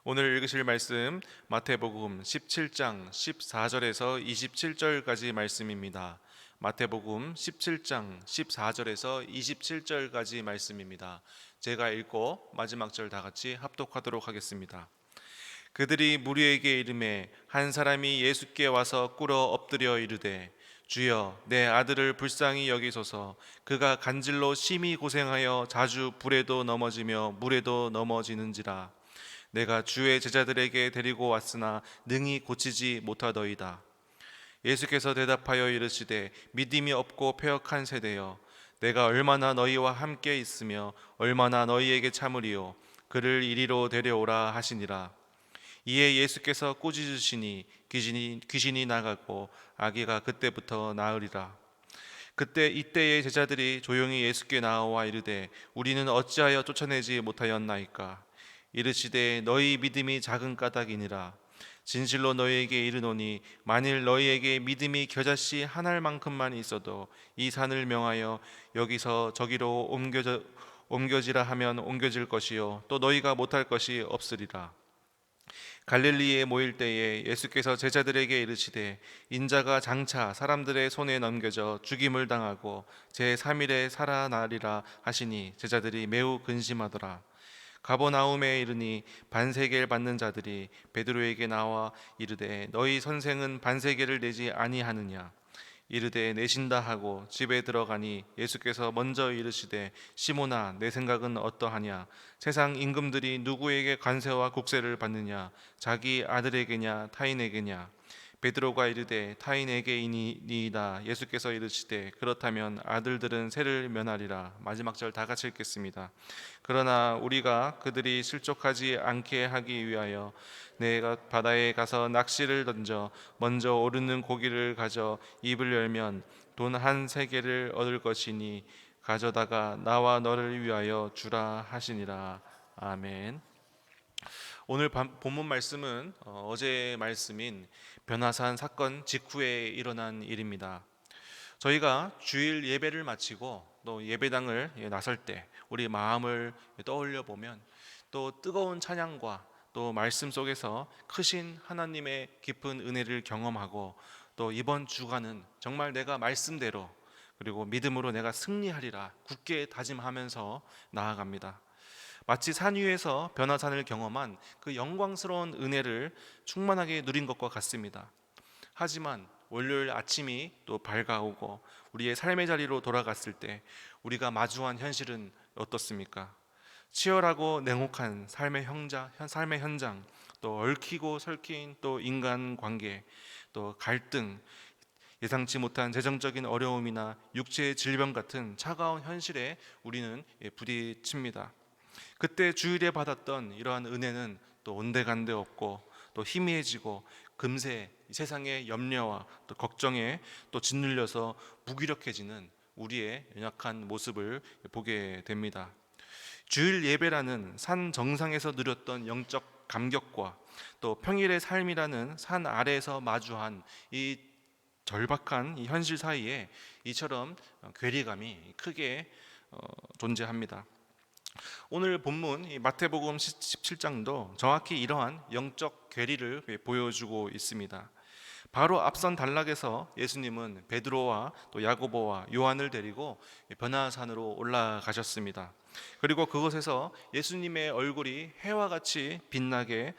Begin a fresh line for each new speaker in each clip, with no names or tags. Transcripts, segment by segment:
오늘 읽으실 말씀 마태복음 17장 14절에서 27절까지 말씀입니다. 마태복음 17장 14절에서 27절까지 말씀입니다. 제가 읽고 마지막 절 다 같이 합독하도록 하겠습니다. 그들이 무리에게 이르매 한 사람이 예수께 와서 꿇어 엎드려 이르되 주여 내 아들을 불쌍히 여기소서. 그가 간질로 심히 고생하여 자주 불에도 넘어지며 물에도 넘어지는지라. 내가 주의 제자들에게 데리고 왔으나 능히 고치지 못하더이다. 예수께서 대답하여 이르시되 믿음이 없고 패역한 세대여, 내가 얼마나 너희와 함께 있으며 얼마나 너희에게 참으리요. 그를 이리로 데려오라 하시니라. 이에 예수께서 꾸짖으시니 귀신이 나가고 아기가 그때부터 나으리라. 이때의 제자들이 조용히 예수께 나와 이르되 우리는 어찌하여 쫓아내지 못하였나이까. 이르시되 너희 믿음이 작은 까닭이니라. 진실로 너희에게 이르노니 만일 너희에게 믿음이 겨자씨 한 알만큼만 있어도 이 산을 명하여 여기서 저기로 옮겨지라 하면 옮겨질 것이요 또 너희가 못할 것이 없으리라. 갈릴리에 모일 때에 예수께서 제자들에게 이르시되 인자가 장차 사람들의 손에 넘겨져 죽임을 당하고 제3일에 살아나리라 하시니 제자들이 매우 근심하더라. 가버나움에 이르니 반세계를 받는 자들이 베드로에게 나와 이르되 너희 선생은 반세계를 내지 아니하느냐. 이르되 내신다 하고 집에 들어가니 예수께서 먼저 이르시되 시몬아 내 생각은 어떠하냐. 세상 임금들이 누구에게 관세와 국세를 받느냐, 자기 아들에게냐 타인에게냐. 베드로가 이르되 타인에게이니이다. 예수께서 이르시되 그렇다면 아들들은 세를 면하리라. 마지막 절 다 같이 읽겠습니다. 그러나 우리가 그들이 실족하지 않게 하기 위하여 내가 바다에 가서 낚시를 던져 먼저 오르는 고기를 가져 입을 열면 돈 한 세겔을 얻을 것이니 가져다가 나와 너를 위하여 주라 하시니라. 아멘. 오늘 본문 말씀은 어제 말씀인 변화산 사건 직후에 일어난 일입니다. 저희가 주일 예배를 마치고 또 예배당을 나설 때 우리 마음을 떠올려 보면 또 뜨거운 찬양과 또 말씀 속에서 크신 하나님의 깊은 은혜를 경험하고 또 이번 주간은 정말 내가 말씀대로 그리고 믿음으로 내가 승리하리라 굳게 다짐하면서 나아갑니다. 마치 산 위에서 변화산을 경험한 그 영광스러운 은혜를 충만하게 누린 것과 같습니다. 하지만 월요일 아침이 또 밝아오고 우리의 삶의 자리로 돌아갔을 때 우리가 마주한 현실은 어떻습니까? 치열하고 냉혹한 삶의 현장, 또 얽히고 설킨 또 인간관계, 또 갈등, 예상치 못한 재정적인 어려움이나 육체의 질병 같은 차가운 현실에 우리는 부딪힙니다. 그때 주일에 받았던 이러한 은혜는 또 온데간데 없고 또 희미해지고 금세 세상의 염려와 또 걱정에 또 짓눌려서 무기력해지는 우리의 연약한 모습을 보게 됩니다. 주일 예배라는 산 정상에서 누렸던 영적 감격과 또 평일의 삶이라는 산 아래에서 마주한 이 절박한 이 현실 사이에 이처럼 괴리감이 크게 존재합니다. 오늘 본문 이 마태복음 17장도 정확히 이러한 영적 괴리를 보여주고 있습니다. 바로 앞선 단락에서 예수님은 베드로와 또 야고보와 요한을 데리고 변화산으로 올라가셨습니다. 그리고 그곳에서 예수님의 얼굴이 해와 같이 빛났고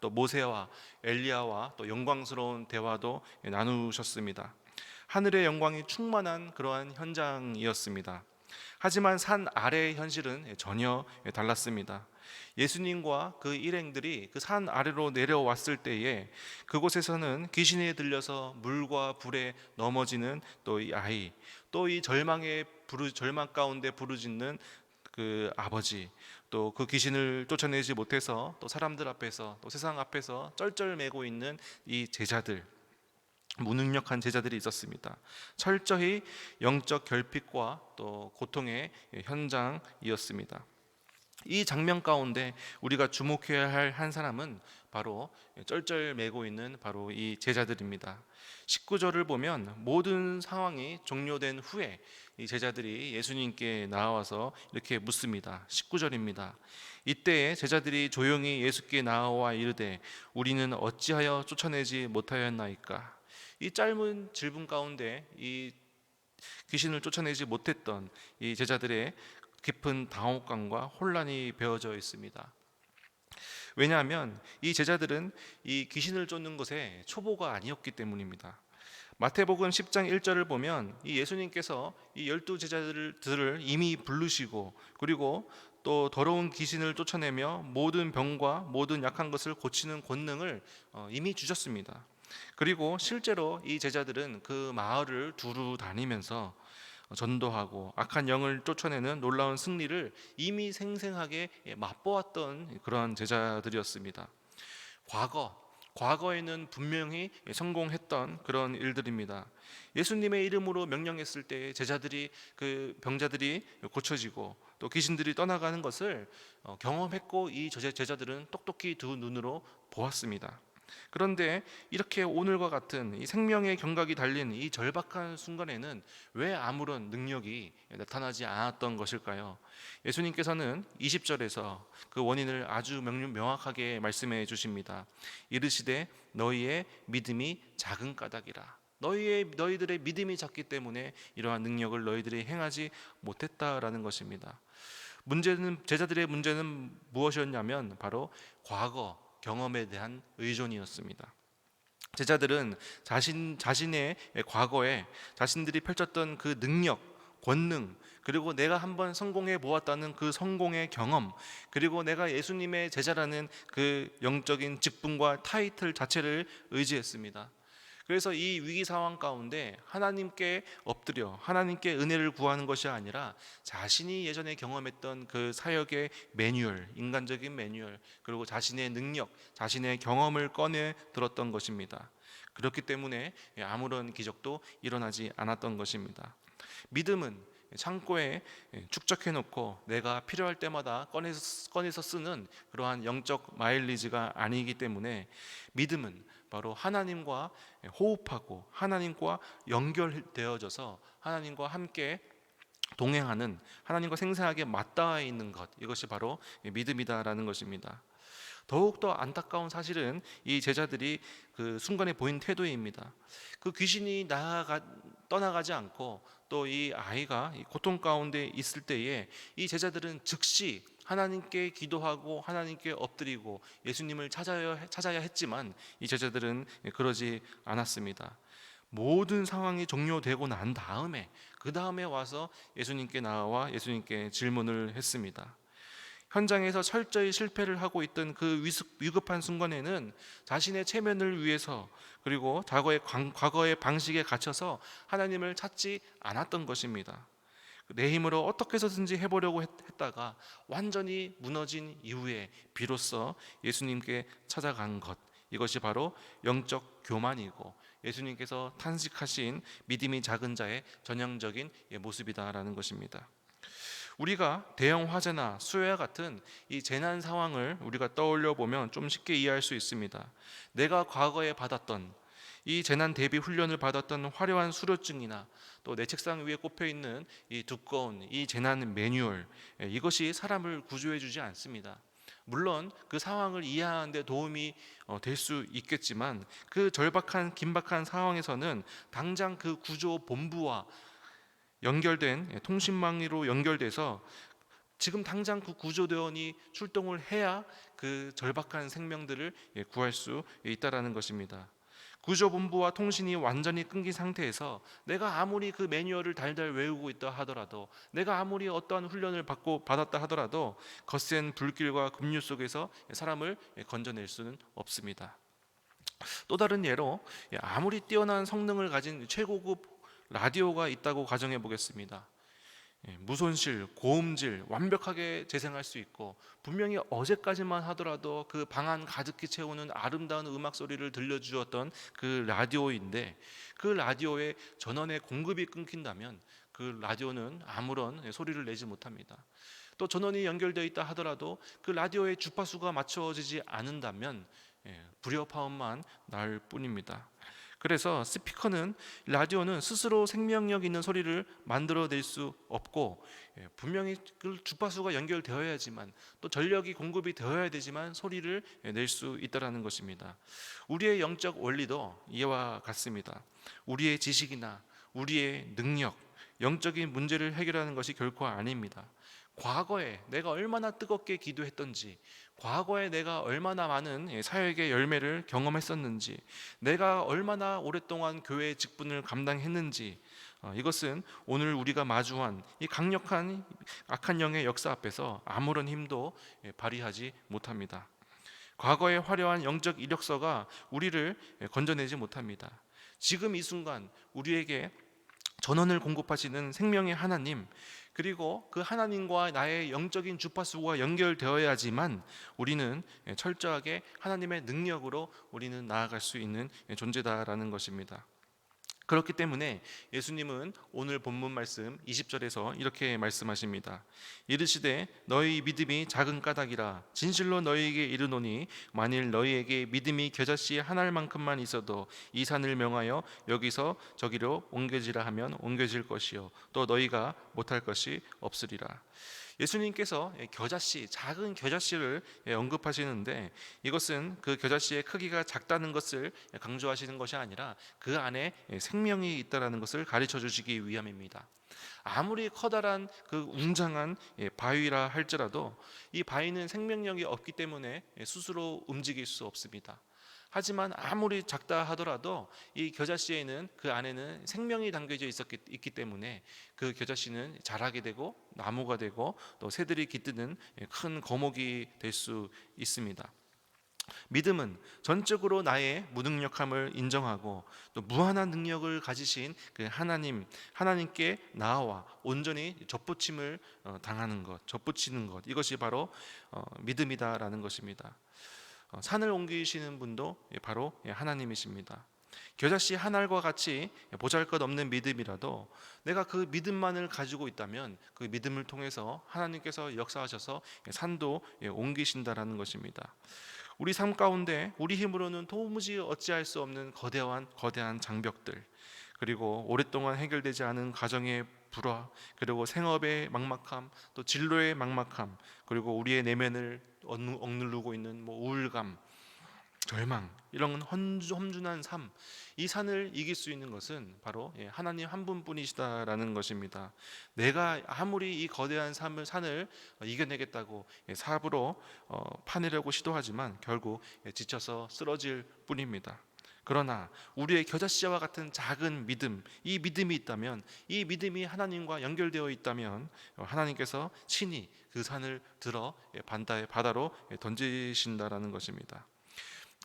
또 모세와 엘리야와 또 영광스러운 대화도 나누셨습니다. 하늘의 영광이 충만한 그러한 현장이었습니다. 하지만 산 아래의 현실은 전혀 달랐습니다. 예수님과 그 일행들이 그 산 아래로 내려왔을 때에 그곳에서는 귀신에 들려서 물과 불에 넘어지는 또 이 아이, 또 이 절망 가운데 부르짖는 그 아버지, 또 그 귀신을 쫓아내지 못해서 또 사람들 앞에서 또 세상 앞에서 쩔쩔매고 있는 이 제자들, 무능력한 제자들이 있었습니다. 철저히 영적 결핍과 또 고통의 현장이었습니다. 이 장면 가운데 우리가 주목해야 할 한 사람은 바로 쩔쩔매고 있는 바로 이 제자들입니다. 19절을 보면 모든 상황이 종료된 후에 이 제자들이 예수님께 나와서 이렇게 묻습니다. 19절입니다. 이때에 제자들이 조용히 예수께 나와 이르되 우리는 어찌하여 쫓아내지 못하였나이까. 이 짧은 질문 가운데 이 귀신을 쫓아내지 못했던 이 제자들의 깊은 당혹감과 혼란이 배어져 있습니다. 왜냐하면 이 제자들은 이 귀신을 쫓는 것에 초보가 아니었기 때문입니다. 마태복음 10장 1절을 보면 이 예수님께서 이 12제자들을 이미 부르시고 그리고 또 더러운 귀신을 쫓아내며 모든 병과 모든 약한 것을 고치는 권능을 이미 주셨습니다. 그리고 실제로 이 제자들은 그 마을을 두루 다니면서 전도하고 악한 영을 쫓아내는 놀라운 승리를 이미 생생하게 맛보았던 그런 제자들이었습니다. 과거에는 분명히 성공했던 그런 일들입니다. 예수님의 이름으로 명령했을 때 제자들이 그 병자들이 고쳐지고 또 귀신들이 떠나가는 것을 경험했고 이 제자들은 똑똑히 두 눈으로 보았습니다. 그런데 이렇게 오늘과 같은 이 생명의 경각이 달린 이 절박한 순간에는 왜 아무런 능력이 나타나지 않았던 것일까요? 예수님께서는 20절에서 그 원인을 아주 명확하게 말씀해 주십니다. 이르시되 너희의 믿음이 작은 까닭이라. 너희들의 믿음이 작기 때문에 이러한 능력을 너희들이 행하지 못했다라는 것입니다. 제자들의 문제는 무엇이었냐면 바로 과거 경험에 대한 의존이었습니다. 제자들은 자신의 과거에 자신들이 펼쳤던 그 능력, 권능, 그리고 내가 한번 성공해 보았다는 그 성공의 경험, 그리고 내가 예수님의 제자라는 그 영적인 직분과 타이틀 자체를 의지했습니다. 그래서 이 위기 상황 가운데 하나님께 엎드려 하나님께 은혜를 구하는 것이 아니라 자신이 예전에 경험했던 그 사역의 매뉴얼, 인간적인 매뉴얼, 그리고 자신의 능력, 자신의 경험을 꺼내 들었던 것입니다. 그렇기 때문에 아무런 기적도 일어나지 않았던 것입니다. 믿음은 창고에 축적해 놓고 내가 필요할 때마다 꺼내서 쓰는 그러한 영적 마일리지가 아니기 때문에 믿음은 바로 하나님과 호흡하고 하나님과 연결되어져서 하나님과 함께 동행하는, 하나님과 생생하게 맞닿아 있는 것, 이것이 바로 믿음이다라는 것입니다. 더욱더 안타까운 사실은 이 제자들이 그 순간에 보인 태도입니다. 그 귀신이 떠나가지 않고 또 이 아이가 고통 가운데 있을 때에 이 제자들은 즉시 하나님께 기도하고 하나님께 엎드리고 예수님을 찾아야 했지만 이 제자들은 그러지 않았습니다. 모든 상황이 종료되고 난 다음에 그 다음에 와서 예수님께 나와 예수님께 질문을 했습니다. 현장에서 철저히 실패를 하고 있던 그 위급한 순간에는 자신의 체면을 위해서 그리고 과거의 방식에 갇혀서 하나님을 찾지 않았던 것입니다. 내 힘으로 어떻게 해서든지 해보려고 했다가 완전히 무너진 이후에 비로소 예수님께 찾아간 것, 이것이 바로 영적 교만이고 예수님께서 탄식하신 믿음이 작은 자의 전형적인 모습이다라는 것입니다. 우리가 대형 화재나 수해와 같은 이 재난 상황을 우리가 떠올려 보면 좀 쉽게 이해할 수 있습니다. 내가 과거에 받았던 이 재난 대비 훈련을 받았던 화려한 수료증이나 또 내 책상 위에 꼽혀 있는 이 두꺼운 이 재난 매뉴얼, 이것이 사람을 구조해 주지 않습니다. 물론 그 상황을 이해하는 데 도움이 될 수 있겠지만 그 긴박한 상황에서는 당장 그 구조 본부와 연결된 통신망으로 연결돼서 지금 당장 그 구조대원이 출동을 해야 그 절박한 생명들을 구할 수 있다라는 것입니다. 구조본부와 통신이 완전히 끊긴 상태에서 내가 아무리 그 매뉴얼을 달달 외우고 있다 하더라도, 내가 아무리 어떠한 훈련을 받았다 하더라도 거센 불길과 급류 속에서 사람을 건져낼 수는 없습니다. 또 다른 예로 아무리 뛰어난 성능을 가진 최고급 라디오가 있다고 가정해 보겠습니다. 무손실, 고음질 완벽하게 재생할 수 있고 분명히 어제까지만 하더라도 그 방 안 가득히 채우는 아름다운 음악 소리를 들려주었던 그 라디오인데 그 라디오의 전원의 공급이 끊긴다면 그 라디오는 아무런 소리를 내지 못합니다. 또 전원이 연결되어 있다 하더라도 그 라디오의 주파수가 맞춰지지 않는다면 불협화음만 날 뿐입니다. 그래서 스피커는, 라디오는 스스로 생명력 있는 소리를 만들어낼 수 없고, 분명히 그 주파수가 연결되어야지만, 또 전력이 공급이 되어야 되지만 소리를 낼 수 있다라는 것입니다. 우리의 영적 원리도 이와 같습니다. 우리의 지식이나 우리의 능력, 영적인 문제를 해결하는 것이 결코 아닙니다. 과거에 내가 얼마나 뜨겁게 기도했던지, 과거에 내가 얼마나 많은 사역의 열매를 경험했었는지, 내가 얼마나 오랫동안 교회의 직분을 감당했는지, 이것은 오늘 우리가 마주한 이 강력한 악한 영의 역사 앞에서 아무런 힘도 발휘하지 못합니다. 과거의 화려한 영적 이력서가 우리를 건져내지 못합니다. 지금 이 순간 우리에게 전원을 공급하시는 생명의 하나님, 그리고 그 하나님과 나의 영적인 주파수가 연결되어야지만 우리는 철저하게 하나님의 능력으로 우리는 나아갈 수 있는 존재다라는 것입니다. 그렇기 때문에 예수님은 오늘 본문 말씀 20절에서 이렇게 말씀하십니다. 이르시되 너희 믿음이 작은 까닭이라 진실로 너희에게 이르노니 만일 너희에게 믿음이 겨자씨 한 알만큼만 있어도 이 산을 명하여 여기서 저기로 옮겨지라 하면 옮겨질 것이요 또 너희가 못할 것이 없으리라. 예수님께서 겨자씨, 작은 겨자씨를 언급하시는데, 이것은 그 겨자씨의 크기가 작다는 것을 강조하시는 것이 아니라 그 안에 생명이 있다는 것을 가르쳐 주시기 위함입니다. 아무리 커다란 그 웅장한 바위라 할지라도 이 바위는 생명력이 없기 때문에 스스로 움직일 수 없습니다. 하지만 아무리 작다 하더라도 이 겨자씨에는, 그 안에는 생명이 담겨져 있기 때문에 그 겨자씨는 자라게 되고 나무가 되고 또 새들이 깃드는 큰 거목이 될 수 있습니다. 믿음은 전적으로 나의 무능력함을 인정하고 또 무한한 능력을 가지신 그 하나님께 나아와 온전히 접붙임을 당하는 것, 접붙이는 것, 이것이 바로 믿음이다라는 것입니다. 산을 옮기시는 분도 바로 하나님이십니다. 겨자씨 한 알과 같이 보잘것없는 믿음이라도 내가 그 믿음만을 가지고 있다면 그 믿음을 통해서 하나님께서 역사하셔서 산도 옮기신다라는 것입니다. 우리 삶 가운데 우리 힘으로는 도무지 어찌할 수 없는 거대한 장벽들, 그리고 오랫동안 해결되지 않은 가정의 불화, 그리고 생업의 막막함, 또 진로의 막막함, 그리고 우리의 내면을 억누르고 있는 우울감, 절망, 이런 험준한 삶, 이 산을 이길 수 있는 것은 바로 하나님 한 분뿐이시다라는 것입니다. 내가 아무리 이 거대한 산을 이겨내겠다고 삽으로 파내려고 시도하지만 결국 지쳐서 쓰러질 뿐입니다. 그러나 우리의 겨자씨와 같은 작은 믿음, 이 믿음이 있다면, 이 믿음이 하나님과 연결되어 있다면 하나님께서 친히 그 산을 들어 바다로 던지신다라는 것입니다.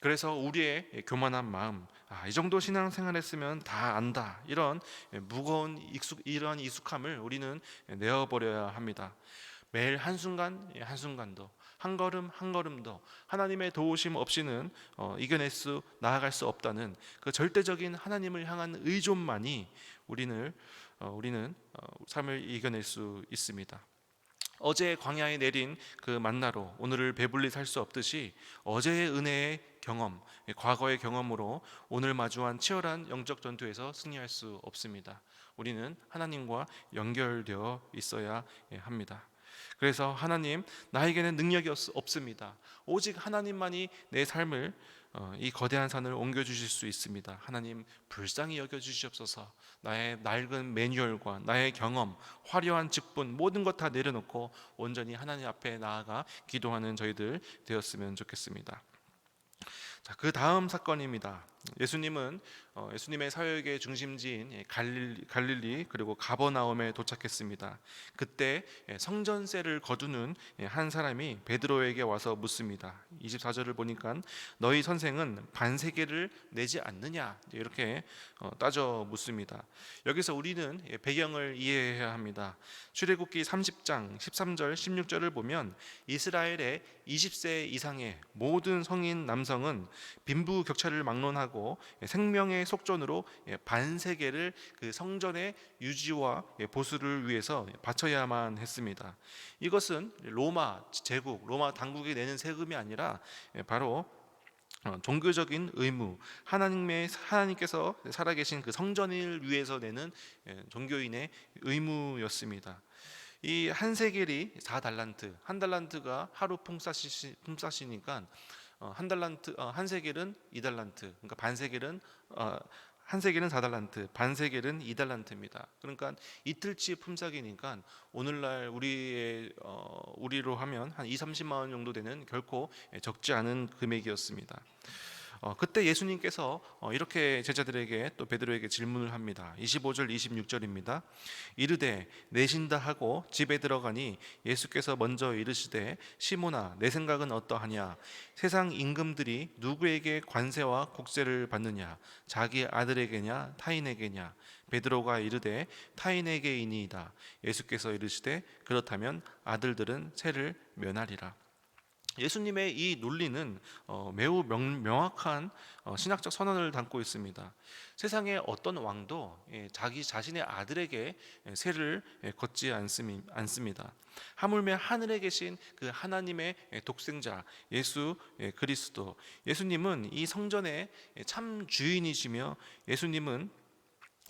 그래서 우리의 교만한 마음, 이 정도 신앙생활 했으면 다 안다, 이런 무거운 이러한 익숙함을 우리는 내어버려야 합니다. 매일 한순간 한순간도, 한 걸음 한 걸음도 하나님의 도우심 없이는 나아갈 수 없다는 그 절대적인 하나님을 향한 의존만이 우리는 삶을 이겨낼 수 있습니다. 어제 광야에 내린 그 만나로 오늘을 배불리 살 수 없듯이 어제의 은혜의 경험, 과거의 경험으로 오늘 마주한 치열한 영적 전투에서 승리할 수 없습니다. 우리는 하나님과 연결되어 있어야 합니다. 그래서 하나님, 나에게는 능력이 없습니다. 오직 하나님만이 내 삶을, 이 거대한 산을 옮겨주실 수 있습니다. 하나님, 불쌍히 여겨주시옵소서. 나의 낡은 매뉴얼과 나의 경험, 화려한 직분, 모든 것 다 내려놓고 온전히 하나님 앞에 나아가 기도하는 저희들 되었으면 좋겠습니다. 자, 그 다음 사건입니다. 예수님의 사역의 중심지인 갈릴리 그리고 가버나움에 도착했습니다. 그때 성전세를 거두는 한 사람이 베드로에게 와서 묻습니다. 24절을 보니까 너희 선생은 반세계를 내지 않느냐, 이렇게 따져 묻습니다. 여기서 우리는 배경을 이해해야 합니다. 출애굽기 30장 13절 16절을 보면 이스라엘의 20세 이상의 모든 성인 남성은 빈부격차를 막론하고 하고 생명의 속전으로 반세계를 그 성전의 유지와 보수를 위해서 바쳐야만 했습니다. 이것은 로마 제국, 로마 당국이 내는 세금이 아니라 바로 종교적인 의무, 하나님께서 살아계신 그 성전을 위해서 내는 종교인의 의무였습니다. 이 한 세겔이 4달란트, 한 달란트가 하루 품삯이니까 한 달란트, 한 세겔은 2달란트, 그러니까 반 세겔은 한 세겔은 4달란트, 반 세겔은 2달란트입니다. 그러니까 이틀치 품삯이니까 오늘날 우리로 하면 한 2, 30만 원 정도 되는 결코 적지 않은 금액이었습니다. 그때 예수님께서 이렇게 제자들에게 또 베드로에게 질문을 합니다. 25절 26절입니다. 이르되 내신다 하고 집에 들어가니 예수께서 먼저 이르시되 시몬아 내 생각은 어떠하냐 세상 임금들이 누구에게 관세와 국세를 받느냐 자기 아들에게냐 타인에게냐 베드로가 이르되 타인에게이니이다. 예수께서 이르시되 그렇다면 아들들은 세를 면하리라. 예수님의 이 논리는 매우 명확한 신학적 선언을 담고 있습니다. 세상의 어떤 왕도 자기 자신의 아들에게 세를 걷지 않습니다. 하물며 하늘에 계신 그 하나님의 독생자 예수 그리스도, 예수님은 이 성전의 참 주인이시며 예수님은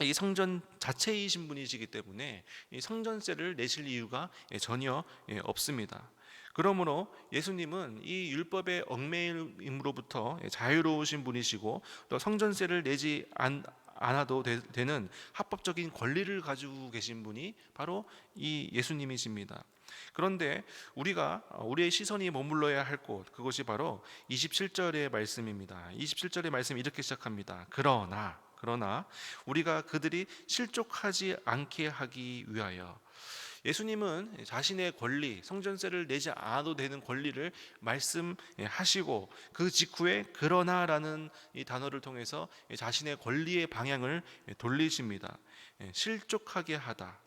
이 성전 자체이신 분이시기 때문에 이 성전세를 내실 이유가 전혀 없습니다. 그러므로 예수님은 이 율법의 얽매임으로부터 자유로우신 분이시고 또 성전세를 내지 않아도 되는 합법적인 권리를 가지고 계신 분이 바로 이 예수님이십니다. 그런데 우리의 시선이 머물러야 할 곳, 그것이 바로 27절의 말씀입니다. 27절의 말씀이 이렇게 시작합니다. 그러나 우리가 그들이 실족하지 않게 하기 위하여. 예수님은 자신의 권리, 성전세를 내지 않아도 되는 권리를 말씀하시고 그 직후에 그러나라는 이 단어를 통해서 자신의 권리의 방향을 돌리십니다. 실족하게 하다.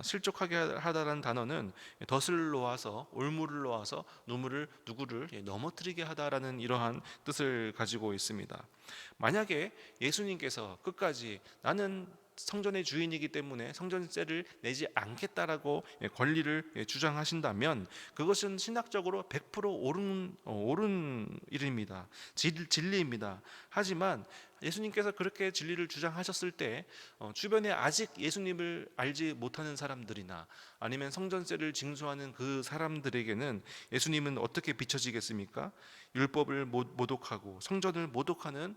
실족하게 하다라는 단어는 덫을 놓아서 올무를 놓아서 누구를 넘어뜨리게 하다라는 이러한 뜻을 가지고 있습니다. 만약에 예수님께서 끝까지 나는 성전의 주인이기 때문에 성전세를 내지 않겠다라고 권리를 주장하신다면 그것은 신학적으로 100% 옳은 일입니다. 진리입니다. 하지만 예수님께서 그렇게 진리를 주장하셨을 때 주변에 아직 예수님을 알지 못하는 사람들이나 아니면 성전세를 징수하는 그 사람들에게는 예수님은 어떻게 비춰지겠습니까? 율법을 모독하고 성전을 모독하는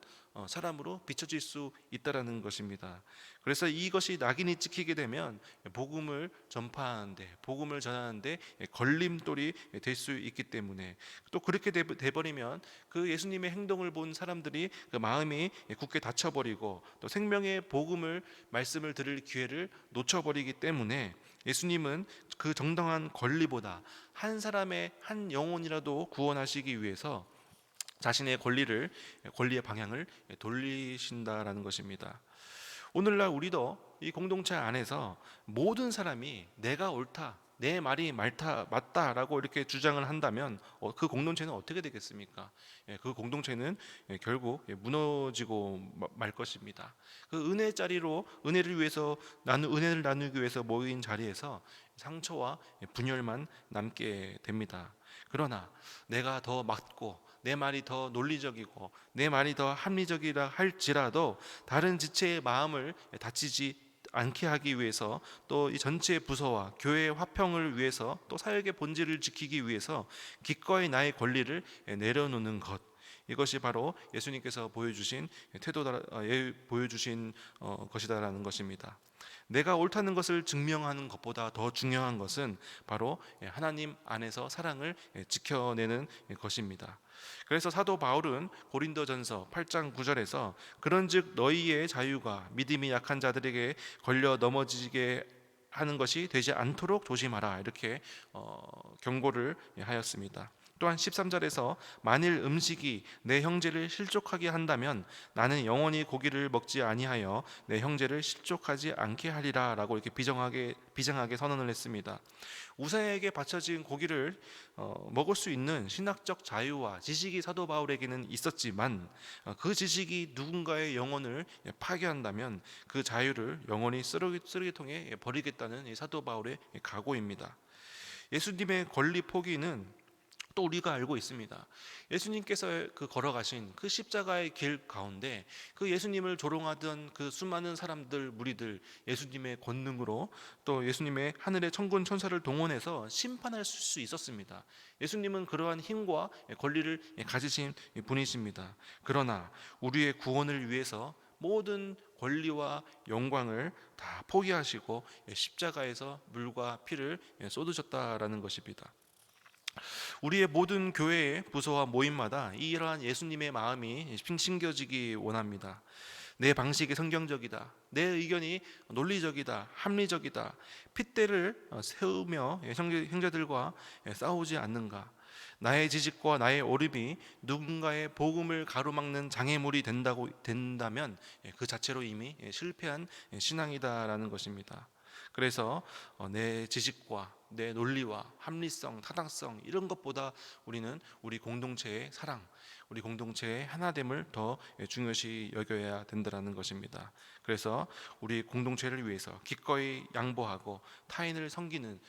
사람으로 비춰질 수 있다라는 것입니다. 그래서 이것이 낙인이 찍히게 되면 복음을 전파하는데, 복음을 전하는데 걸림돌이 될 수 있기 때문에, 또 그렇게 돼버리면 그 예수님의 행동을 본 사람들이 그 마음이 굳게 닫혀버리고 또 생명의 말씀을 들을 기회를 놓쳐버리기 때문에 예수님은 그 정당한 권리보다 한 사람의 한 영혼이라도 구원하시기 위해서 자신의 권리의 방향을 돌리신다라는 것입니다. 오늘날 우리도 이 공동체 안에서 모든 사람이 내가 옳다, 내 말이 맞다라고 이렇게 주장을 한다면 그 공동체는 어떻게 되겠습니까? 그 공동체는 결국 무너지고 말 것입니다. 그 은혜를 위해서 은혜를 나누기 위해서 모인 자리에서 상처와 분열만 남게 됩니다. 그러나 내가 더 맞고 내 말이 더 논리적이고 내 말이 더 합리적이라 할지라도 다른 지체의 마음을 다치지 않게 하기 위해서 또 이 전체 부서와 교회의 화평을 위해서 또 사역의 본질을 지키기 위해서 기꺼이 나의 권리를 내려놓는 것, 이것이 바로 예수님께서 보여주신 것이다라는 것입니다. 내가 옳다는 것을 증명하는 것보다 더 중요한 것은 바로 하나님 안에서 사랑을 지켜내는 것입니다. 그래서 사도 바울은 고린도전서 8장 9절에서 그런즉 너희의 자유가 믿음이 약한 자들에게 걸려 넘어지게 하는 것이 되지 않도록 조심하라, 이렇게 경고를 하였습니다. 또한 13절에서 만일 음식이 내 형제를 실족하게 한다면 나는 영원히 고기를 먹지 아니하여 내 형제를 실족하지 않게 하리라라고 이렇게 비장하게 선언을 했습니다. 우상에게 바쳐진 고기를 먹을 수 있는 신학적 자유와 지식이 사도 바울에게는 있었지만 그 지식이 누군가의 영혼을 파괴한다면 그 자유를 영원히 쓰레기통에 버리겠다는 사도 바울의 각오입니다. 예수님의 권리 포기는 또 우리가 알고 있습니다. 예수님께서 그 걸어가신 그 십자가의 길 가운데 그 예수님을 조롱하던 그 수많은 사람들 무리들 예수님의 권능으로 또 예수님의 하늘의 천군 천사를 동원해서 심판할 수 있었습니다. 예수님은 그러한 힘과 권리를 가지신 분이십니다. 그러나 우리의 구원을 위해서 모든 권리와 영광을 다 포기하시고 십자가에서 물과 피를 쏟으셨다라는 것입니다. 우리의 모든 교회의 부서와 모임마다 이러한 예수님의 마음이 심겨지기 원합니다. 내 방식이 성경적이다, 내 의견이 논리적이다, 합리적이다, 핏대를 세우며 형제들과 싸우지 않는가, 나의 지식과 나의 오름이 누군가의 복음을 가로막는 장애물이 된다면 그 자체로 이미 실패한 신앙이다라는 것입니다. 그래서 내 지식과 내 논리와 합리성, 타당성 이런 것보다 우리는 우리 공동체의 사랑, 우리 공동체의 하나됨을 더 중요시 여겨야 된다는 것입니다. 그래서 우리 공동체를 위해서 기꺼이 양보하고 타인을 섬기는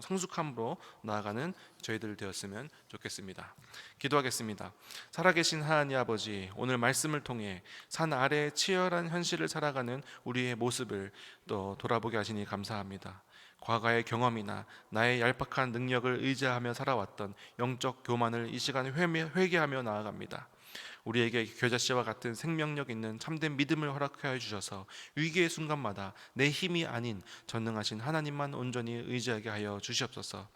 성숙함으로 나아가는 저희들 되었으면 좋겠습니다. 기도하겠습니다. 살아계신 하나님 아버지, 오늘 말씀을 통해 산 아래 치열한 현실을 살아가는 우리의 모습을 또 돌아보게 하시니 감사합니다. 과거의 경험이나 나의 얄팍한 능력을 의지하며 살아왔던 영적 교만을 이 시간 회개하며 나아갑니다. 우리에게 겨자씨와 같은 생명력 있는 참된 믿음을 허락하여 주셔서 위기의 순간마다 내 힘이 아닌 전능하신 하나님만 온전히 의지하게 하여 주시옵소서.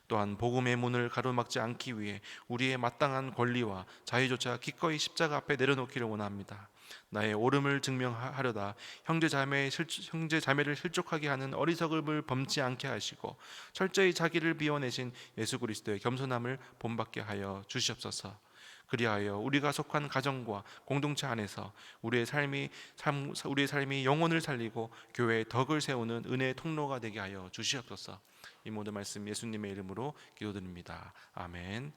또한 복음의 문을 가로막지 않기 위해 우리의 마땅한 권리와 자유조차 기꺼이 십자가 앞에 내려놓기를 원합니다. 나의 옳음을 증명하려다 형제 자매를 실족하게 하는 어리석음을 범치 않게 하시고 철저히 자기를 비워내신 예수 그리스도의 겸손함을 본받게 하여 주시옵소서. 그리하여 우리가 속한 가정과 공동체 안에서 우리의 삶이 영혼을 살리고 교회의 덕을 세우는 은혜의 통로가 되게 하여 주시옵소서. 이 모든 말씀 예수님의 이름으로 기도드립니다. 아멘.